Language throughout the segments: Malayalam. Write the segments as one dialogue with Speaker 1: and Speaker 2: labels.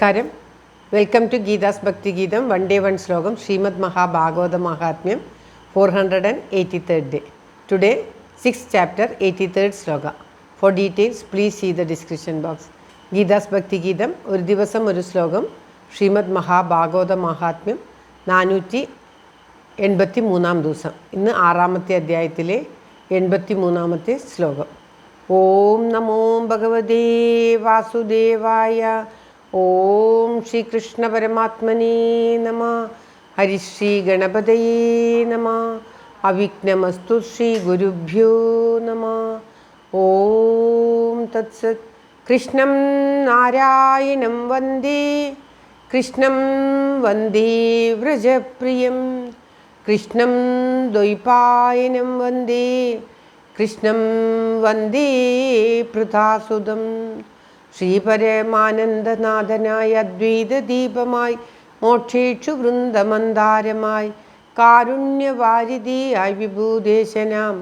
Speaker 1: നമസ്കാരം. വെൽക്കം ടു ഗീതാസ് ഭക്തി ഗീതം. വൺ ഡേ വൺ ശ്ലോകം. ശ്രീമദ് മഹാഭാഗവത മഹാത്മ്യം 483rd day. Today 6th chapter 83rd Shloka. For details please see the description box. Geetha's ഭക്തി ഗീതം ഒരു ദിവസം ഒരു ശ്ലോകം. ശ്രീമദ് മഹാഭാഗവത മഹാത്മ്യം 483 ദിവസം. ഇന്ന് 6ാമത്തെ അധ്യായത്തിലെ 83ാമത്തെ ശ്ലോകം. ഓം നമോ ഭഗവതേ വാസുദേവായ. ഓം ശ്രീകൃഷ്ണ പരമാത്മനേ നമ. ഹരിശ്രീ ഗണപതയേ നമ. അവിഘ്നമസ്തു ശ്രീ ഗുരുഭ്യോ നമ. ഓം തത്സത്. കൃഷ്ണം നാരായണം വന്ദേ. കൃഷ്ണം വന്ദേ വ്രജപ്രിയം. കൃഷ്ണം ദ്വൈപായനം വന്ദേ. കൃഷ്ണം വന്ദേ പൃഥാസുതം. ശ്രീപരമാനന്ദനാഥനായ അദ്വൈതദീപമായി മോക്ഷേക്ഷു വൃന്ദമന്ദാരമായി കാരുണ്യവാരിധിയായി വിഭൂദേശനാം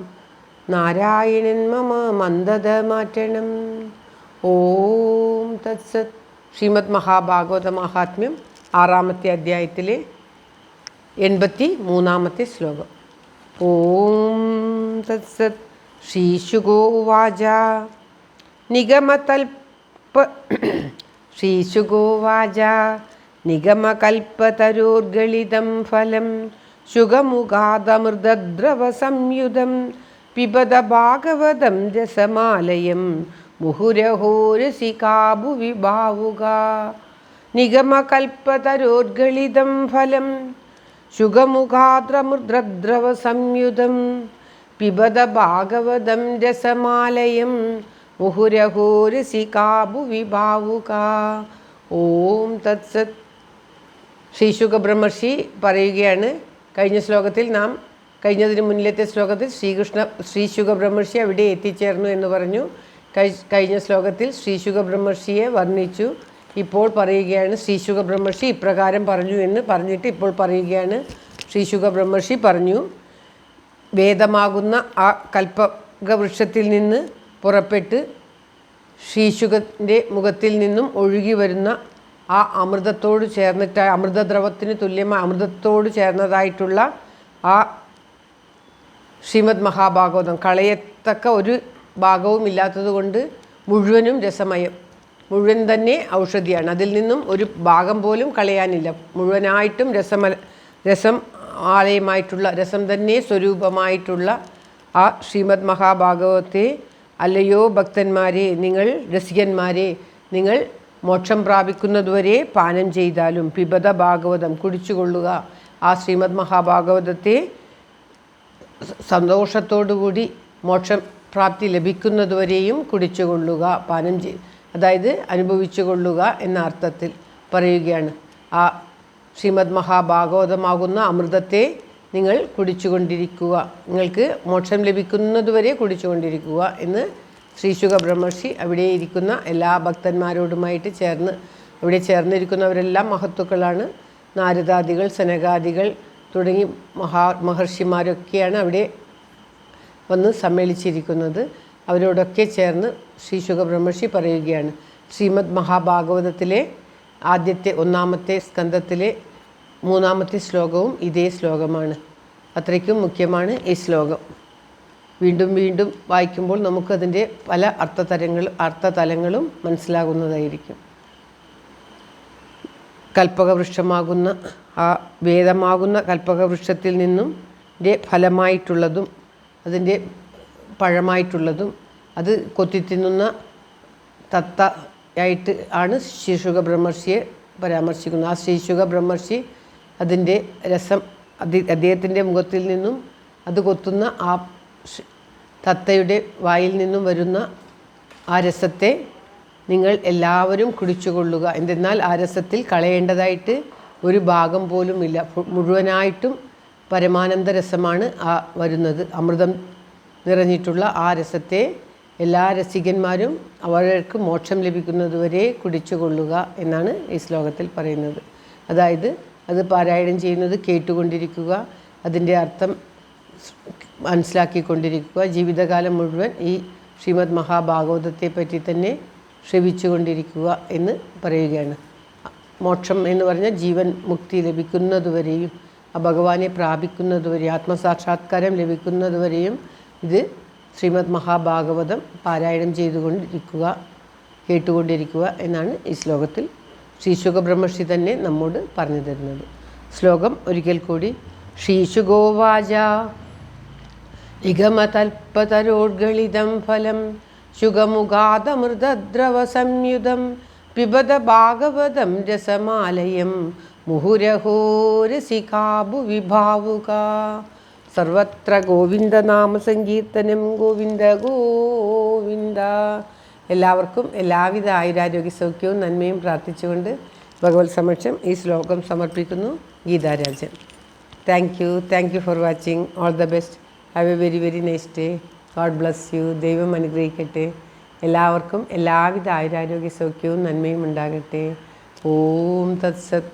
Speaker 1: നാരായണൻ മമ മന്ദത മാറ്റണം. ഓം തത്സത്. ശ്രീമദ് മഹാഭാഗവത മഹാത്മ്യം 6ാമത്തെ അധ്യായത്തിലെ 83ാമത്തെ ശ്ലോകം. ഓം തത്സത്. ശ്രീശുകോവാച ശ്രീശുകോവാച നിഗമകൽപ്പതരോർഗളിതം ഫലം ശുഗമുഖാദമൃതദ്രവസംയുതം പിബത ഭാഗവതം രസമാലയം മുഹുരഹോ രസികാ ഭുവി ഭാവുകാ. നിഗമകൽപ്പതരോർഗളിതം ഫലം ശുഗമുഖാദ്രമൃതദ്രവസംയുതം പിബത ഭാഗവതം രസമാലയം മുഹുരഹോ രസികാ ഭുവി ഭാവുകാ. ഓം തത്സത്. ശ്രീശുക ബ്രഹ്മർഷി പറയുകയാണ്. കഴിഞ്ഞതിന് മുന്നിലത്തെ ശ്ലോകത്തിൽ ശ്രീശുക ബ്രഹ്മർഷി അവിടെ എത്തിച്ചേർന്നു എന്ന് പറഞ്ഞു. കഴിഞ്ഞ ശ്ലോകത്തിൽ ശ്രീശുക ബ്രഹ്മർഷിയെ വർണ്ണിച്ചു. ഇപ്പോൾ പറയുകയാണ് ശ്രീശുക ബ്രഹ്മർഷി ഇപ്രകാരം പറഞ്ഞു എന്ന് പറഞ്ഞിട്ട് ഇപ്പോൾ പറയുകയാണ്. ശ്രീശുക ബ്രഹ്മർഷി പറഞ്ഞു, വേദമാകുന്ന ആ കൽപ്പകവൃക്ഷത്തിൽ നിന്ന് പുറപ്പെട്ട് ശ്രീശുകൻ്റെ മുഖത്തിൽ നിന്നും ഒഴുകി വരുന്ന ആ അമൃതത്തോട് ചേർന്നിട്ട് അമൃതദ്രവത്തിന് തുല്യമായ അമൃതത്തോട് ചേർന്നതായിട്ടുള്ള ആ ശ്രീമദ് മഹാഭാഗവതം കളയത്തക്ക ഒരു ഭാഗവും ഇല്ലാത്തതുകൊണ്ട് മുഴുവനും രസമയം, മുഴുവൻ തന്നെ ഔഷധിയാണ്. അതിൽ നിന്നും ഒരു ഭാഗം പോലും കളയാനില്ല. മുഴുവനായിട്ടും രസം ആലയമായിട്ടുള്ള രസം തന്നെ സ്വരൂപമായിട്ടുള്ള ആ ശ്രീമദ് മഹാഭാഗവത്തെ അല്ലയോ ഭക്തന്മാരെ, നിങ്ങൾ രസികന്മാരെ, നിങ്ങൾ മോക്ഷം പ്രാപിക്കുന്നതുവരെ പാനം ചെയ്താലും പിബത ഭാഗവതം കുടിച്ചുകൊള്ളുക. ആ ശ്രീമദ് മഹാഭാഗവതത്തെ സന്തോഷത്തോടുകൂടി മോക്ഷം പ്രാപ്തി ലഭിക്കുന്നതുവരെയും കുടിച്ചുകൊള്ളുക, പാനം അതായത് അനുഭവിച്ചു കൊള്ളുക എന്ന അർത്ഥത്തിൽ പറയുകയാണ്. ആ ശ്രീമദ് മഹാഭാഗവതമാകുന്ന അമൃതത്തെ നിങ്ങൾ കുടിച്ചുകൊണ്ടിരിക്കുക, നിങ്ങൾക്ക് മോക്ഷം ലഭിക്കുന്നതുവരെ കുടിച്ചുകൊണ്ടിരിക്കുക എന്ന് ശ്രീശുക ബ്രഹ്മർഷി അവിടെ ഇരിക്കുന്ന എല്ലാ ഭക്തന്മാരോടുമായിട്ട് അവിടെ ചേർന്നിരിക്കുന്നവരെല്ലാം മഹത്തുക്കളാണ്. നാരദാദികൾ, സനകാദികൾ തുടങ്ങി മഹർഷിമാരൊക്കെയാണ് അവിടെ വന്ന് സമ്മേളിച്ചിരിക്കുന്നത്. അവരോടൊക്കെ ചേർന്ന് ശ്രീശുക ബ്രഹ്മർഷി പറയുകയാണ്. ശ്രീമദ് മഹാഭാഗവതത്തിലെ ആദ്യത്തെ 1ാമത്തെ സ്കന്ധത്തിലെ 3ാമത്തെ ശ്ലോകവും ഇതേ ശ്ലോകമാണ്. അത്രയ്ക്കും മുഖ്യമാണ് ഈ ശ്ലോകം. വീണ്ടും വീണ്ടും വായിക്കുമ്പോൾ നമുക്കതിൻ്റെ പല അർത്ഥതലങ്ങളും മനസ്സിലാകുന്നതായിരിക്കും. കൽപ്പകവൃക്ഷമാകുന്ന ആ വേദമാകുന്ന കൽപ്പകവൃക്ഷത്തിൽ നിന്നും ഫലമായിട്ടുള്ളതും അതിൻ്റെ പഴമായിട്ടുള്ളതും അത് കൊത്തിത്തിന്നുന്ന തത്തയായിട്ട് ആണ് ശ്രീശുക ബ്രഹ്മർഷിയെ പരാമർശിക്കുന്നത്. ആ ശ്രീശുക ബ്രഹ്മർഷി അതിൻ്റെ രസം അദ്ദേഹത്തിൻ്റെ മുഖത്തിൽ നിന്നും അത് കൊത്തുന്ന ആ തത്തയുടെ വായിൽ നിന്നും വരുന്ന ആ രസത്തെ നിങ്ങൾ എല്ലാവരും കുടിച്ചുകൊള്ളുക. എന്തെന്നാൽ ആ രസത്തിൽ കളയേണ്ടതായിട്ട് ഒരു ഭാഗം പോലും ഇല്ല. മുഴുവനായിട്ടും പരമാനന്ദ രസമാണ് ആ വരുന്നത്. അമൃതം നിറഞ്ഞിട്ടുള്ള ആ രസത്തെ എല്ലാ രസികന്മാരും അവർക്ക് മോക്ഷം ലഭിക്കുന്നതുവരെ കുടിച്ചുകൊള്ളുക എന്നാണ് ഈ ശ്ലോകത്തിൽ പറയുന്നത്. അതായത് അത് പാരായണം ചെയ്യുന്നത് കേട്ടുകൊണ്ടിരിക്കുക, അതിൻ്റെ അർത്ഥം മനസ്സിലാക്കിക്കൊണ്ടിരിക്കുക, ജീവിതകാലം മുഴുവൻ ഈ ശ്രീമദ് മഹാഭാഗവതത്തെ പറ്റി തന്നെ ശ്രവിച്ചുകൊണ്ടിരിക്കുക എന്ന് പറയുകയാണ്. മോക്ഷം എന്ന് പറഞ്ഞാൽ ജീവൻ മുക്തി ലഭിക്കുന്നതുവരെയും ആ ഭഗവാനെ പ്രാപിക്കുന്നതുവരെയും ആത്മസാക്ഷാത്കാരം ലഭിക്കുന്നതുവരെയും ഇത് ശ്രീമദ് മഹാഭാഗവതം പാരായണം ചെയ്തുകൊണ്ടിരിക്കുക, കേട്ടുകൊണ്ടിരിക്കുക എന്നാണ് ഈ ശ്ലോകത്തിൽ ശ്രീശുക ബ്രഹ്മർഷി തന്നെ നമ്മോട് പറഞ്ഞു തരുന്നത്. ശ്ലോകം ഒരിക്കൽ കൂടി. ശ്രീശുഗോവാച നിഗമതൽപതരോദ്ഗളിതം ഫലം ശുഗമുഖാദമൃതദ്രവ സംയുതം പിബത ഭാഗവതം രസമാലയം മുഹുരഹോ രസികാഭു വിഭാവുക. സർവത്ര ഗോവിന്ദനാമ സങ്കീർത്തനം ഗോവിന്ദ ഗോവിന്ദ. എല്ലാവർക്കും എല്ലാവിധ ആയുരാരോഗ്യ സൗഖ്യവും നന്മയും പ്രാർത്ഥിച്ചുകൊണ്ട് ഭഗവത് സമക്ഷം ഈ ശ്ലോകം സമർപ്പിക്കുന്നു. Geetha Rajan. Thank you for watching. All the best. Have A very very nice day. God bless you. ദൈവം അനുഗ്രഹിക്കട്ടെ. എല്ലാവർക്കും എല്ലാവിധ ആയുരാരോഗ്യ സൗഖ്യവും നന്മയും ഉണ്ടാകട്ടെ. ഓം തത്സത്.